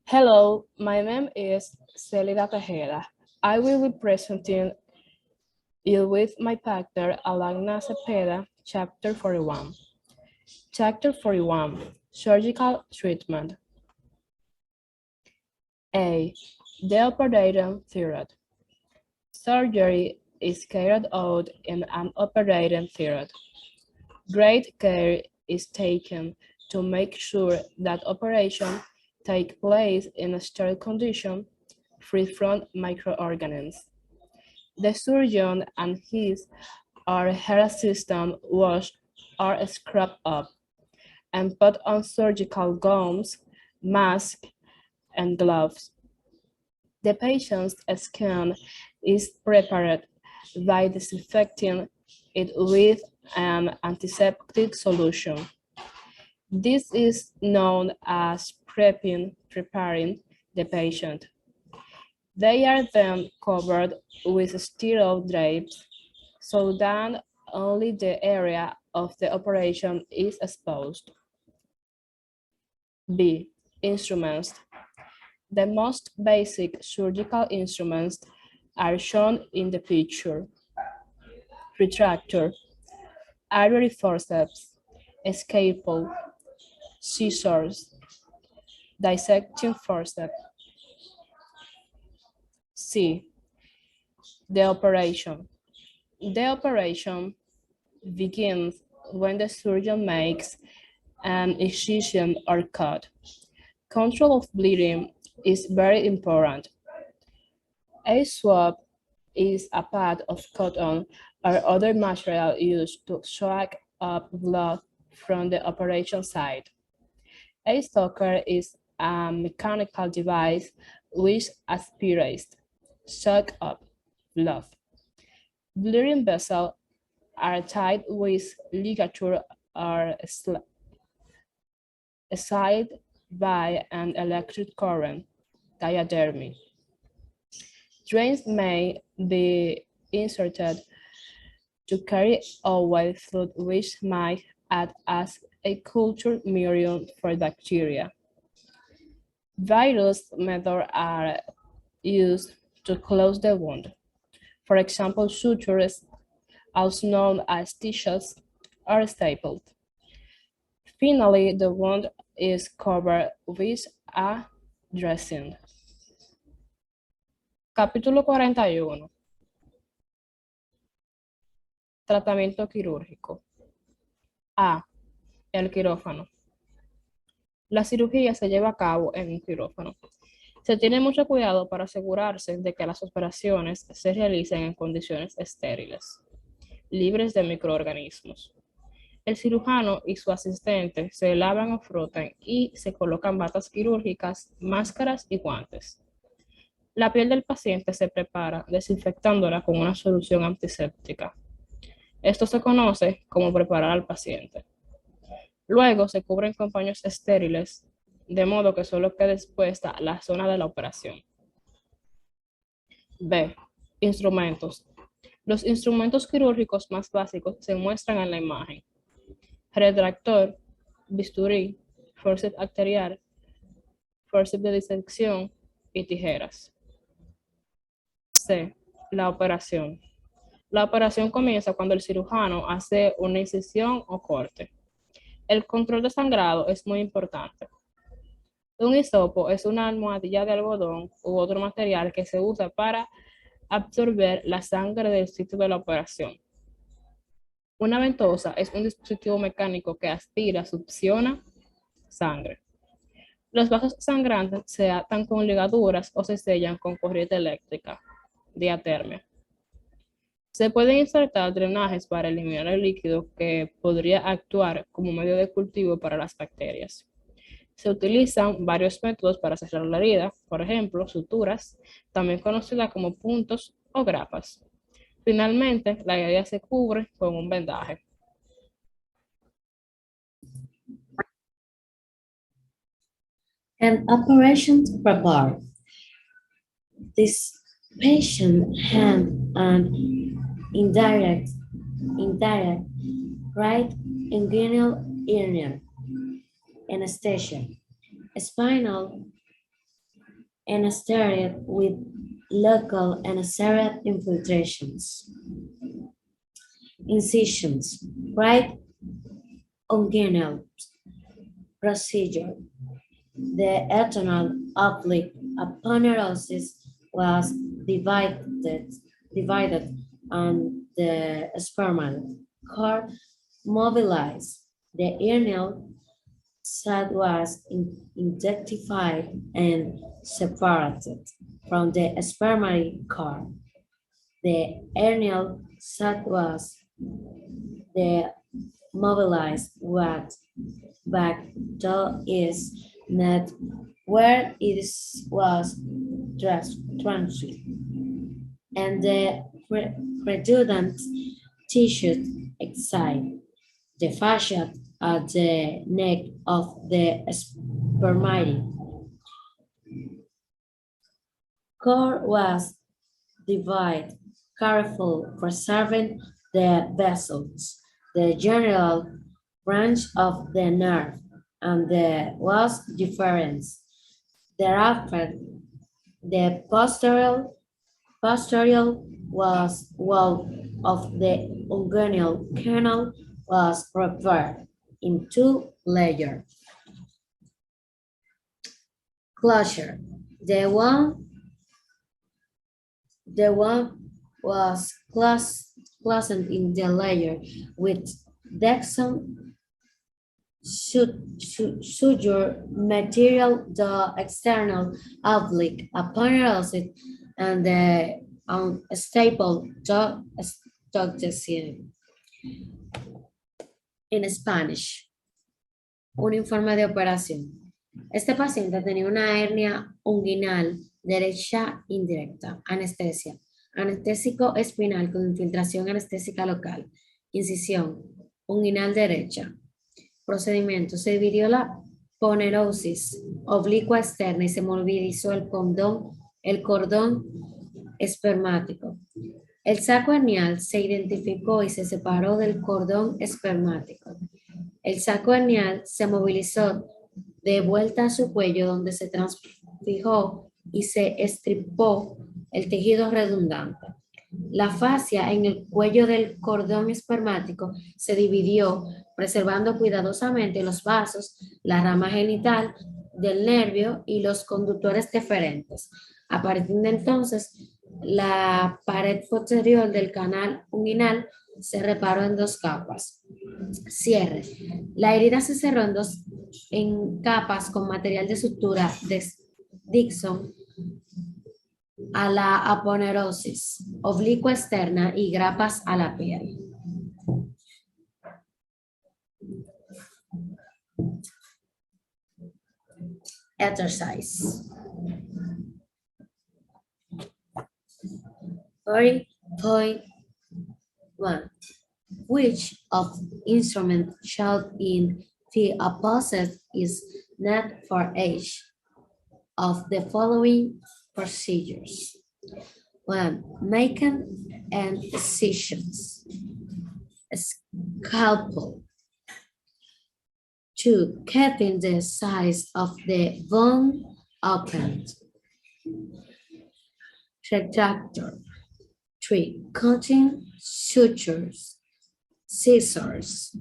Hello, my name is Celida Tejeda. I will be presenting you with my partner Alana Cepeda, Chapter 41. Chapter 41, Surgical Treatment. A. The operating theater. Surgery is carried out in an operating theater. Great care is taken to make sure that operation take place in a sterile condition, free from microorganisms. The surgeon and his or her assistant wash or scrub up and put on surgical gowns, masks, and gloves. The patient's skin is prepared by disinfecting it with an antiseptic solution. This is known as preparing the patient. They are then covered with sterile drapes so that only the area of the operation is exposed. B. Instruments. The most basic surgical instruments are shown in the picture. Retractor, artery forceps, scalpel, scissors, dissecting forceps. C. The operation. The operation begins when the surgeon makes an incision or cut. Control of bleeding is very important. A swab is a pad of cotton or other material used to suck up blood from the operation site. A sucker is a mechanical device which aspirates, suck up blood. Bleeding vessels are tied with ligature or excited by an electric current, diadermy. Drains may be inserted to carry away fluid which might act as a culture medium for bacteria. Virus methods are used to close the wound. For example, sutures, also known as stitches, are stapled. Finally, the wound is covered with a dressing. Capítulo 41. Tratamiento quirúrgico. A. El quirófano. La cirugía se lleva a cabo en un quirófano. Se tiene mucho cuidado para asegurarse de que las operaciones se realicen en condiciones estériles, libres de microorganismos. El cirujano y su asistente se lavan o frotan y se colocan batas quirúrgicas, máscaras y guantes. La piel del paciente se prepara desinfectándola con una solución antiséptica. Esto se conoce como preparar al paciente. Luego se cubren con paños estériles, de modo que solo quede expuesta la zona de la operación. B. Instrumentos. Los instrumentos quirúrgicos más básicos se muestran en la imagen. Retractor, bisturí, forceps arterial, forceps de disección y tijeras. C. La operación. La operación comienza cuando el cirujano hace una incisión o corte. El control de sangrado es muy importante. Un hisopo es una almohadilla de algodón u otro material que se usa para absorber la sangre del sitio de la operación. Una ventosa es un dispositivo mecánico que aspira, succiona sangre. Los vasos sangrantes se atan con ligaduras o se sellan con corriente eléctrica, diatermia. Se pueden insertar drenajes para eliminar el líquido que podría actuar como medio de cultivo para las bacterias. Se utilizan varios métodos para cerrar la herida, por ejemplo, suturas, también conocidas como puntos o grapas. Finalmente, la herida se cubre con un vendaje. An operation prepared. This patient hand and indirect right inguinal hernia, anesthesia, spinal and started with local anesthesia infiltrations. Incisions, right inguinal procedure. The eternal oblique aponeurosis was divided and the spermal cord mobilized. The hernial sac was identified and separated from the spermary cord. The hernial sac was mobilized what back to is not where it was transferred, and the redundant tissue excited. The fascia at the neck of the spermate cord was divided, careful preserving the vessels, the general branch of the nerve, and there was difference. Thereafter, the posterior was wall of the inguinal canal was repaired in two layers. Closure. The one was closed in the layer with Dexon suture material, the external oblique aponeurosis, and the unstable toxicity. En Spanish, un informe de operación. Este paciente tenía una hernia unguinal derecha indirecta, anestesia, anestésico espinal con infiltración anestésica local, incisión, unguinal derecha. Procedimiento, se dividió la ponerosis oblicua externa y se movilizó el cordón espermático. El saco hernial se identificó y se separó del cordón espermático. El saco hernial se movilizó de vuelta a su cuello, donde se transfijó y se estripó el tejido redundante. La fascia en el cuello del cordón espermático se dividió, preservando cuidadosamente los vasos, la rama genital del nervio y los conductores deferentes. A partir de entonces, la pared posterior del canal unguinal se reparó en dos capas. Cierre. La herida se cerró en capas con material de sutura de Dixon a la aponeurosis oblicua externa y grapas a la piel. Exercise. 40.1. Which of instrument shall in the opposite is not for age of the following procedures? 1. Making and incisions. Scalpel. 2. Cutting the size of the bone opened. Retractor. 3. Cutting sutures. Scissors.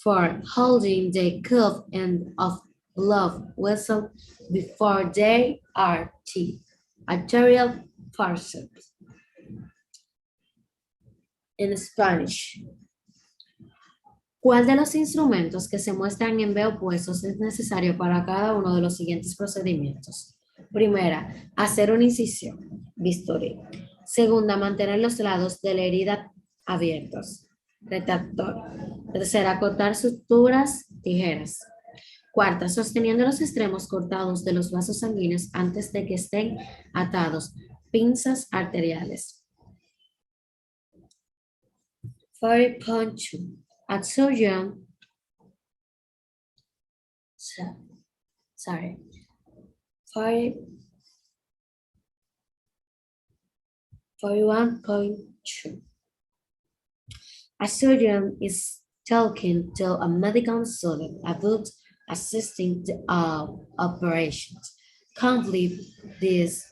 4. Holding the curved end of blood vessel before they are teeth. Arterial forceps. En Spanish. ¿Cuál de los instrumentos que se muestran en B opuestos es necesario para cada uno de los siguientes procedimientos? Primera, hacer una incisión, bisturí. Segunda, mantener los lados de la herida abiertos, retractor. Tercera, cortar suturas, tijeras. Cuarta, sosteniendo los extremos cortados de los vasos sanguíneos antes de que estén atados, pinzas arteriales. 40.2. At surgeon, 41.2. A surgeon is talking to a medical student about assisting the operations. complete his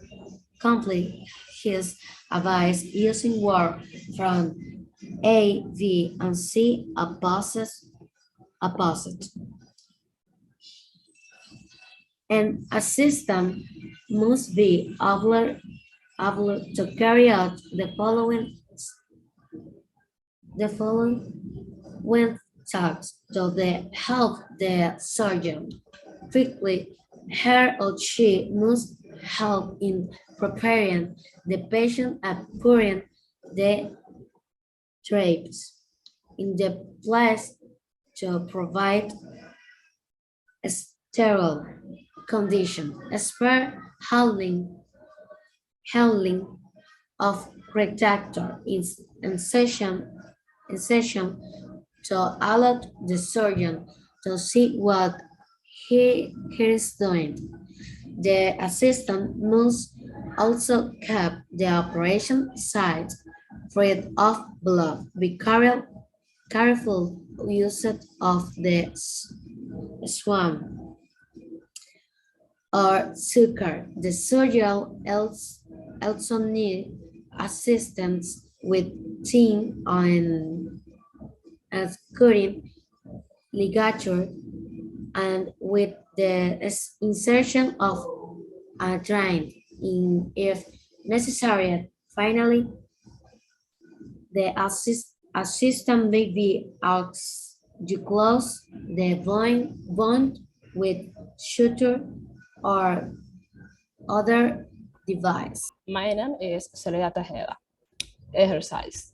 advice using words from A, V, and C opposite. And a system must be able to carry out the following when tasks to help the surgeon. Quickly, her or she must help in preparing the patient and putting the drapes in the place to provide a sterile condition. Spare handling of retractor is incision to allow the surgeon to see what he is doing. The assistant must also keep the operation site free of blood. Be careful use of the swam or sucker. The surgeon also need assistance with team on cutting ligature and with the insertion of a drain if necessary. Finally, the assistant may be asked to close the bond with suture or other device. My name is Soledad Tejeda. Exercise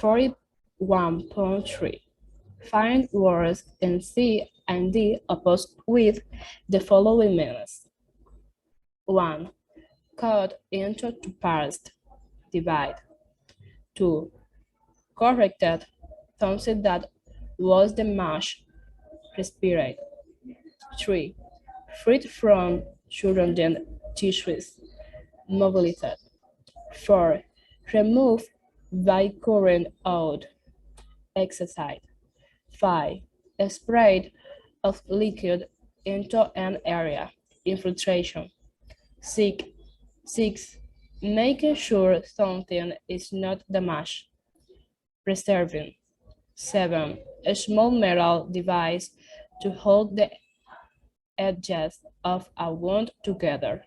41.3. Find words in C and D opposed with the following meanings. 1. Cut into two parts. Divide. 2. Corrected something that was the mash. Respirate. 3. Freed from surrounding tissues. Mobilized. 4. Remove by current out. Exercise. 5. Sprayed of liquid into an area. Infiltration. 6. Making sure something is not damaged. Preserving. 7. A small metal device to hold the edges of a wound together.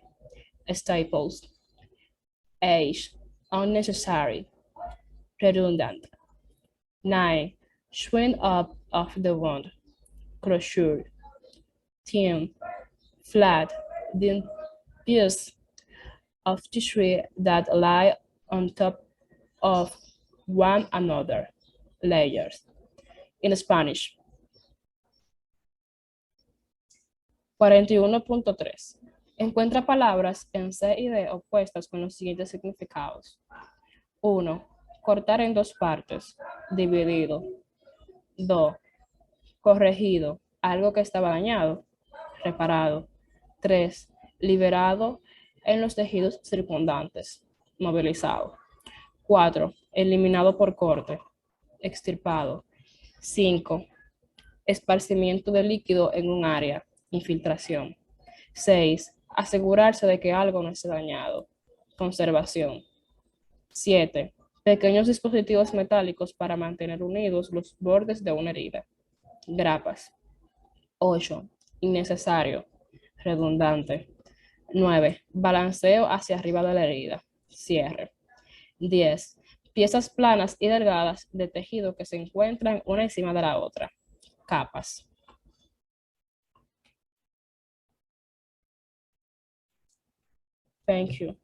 Staples. 8. Unnecessary. Redundant. 9. Shrink up of the wound. Closure. 10. Flat. The piece of tissue that lie on top of one another. Layers. In Spanish. 41.3. Encuentra palabras en C y D opuestas con los siguientes significados. 1. Cortar en dos partes. Dividido. 2. Corregido. Algo que estaba dañado. Reparado. 3. Liberado en los tejidos circundantes. Movilizado. 4. Eliminado por corte. Extirpado. 5. Esparcimiento de líquido en un área. Infiltración. 6. Asegurarse de que algo no esté dañado. Conservación. 7. Pequeños dispositivos metálicos para mantener unidos los bordes de una herida. Grapas. 8. Innecesario. Redundante. 9. Balanceo hacia arriba de la herida. Cierre. 10. Piezas planas y delgadas de tejido que se encuentran una encima de la otra. Capas. Thank you.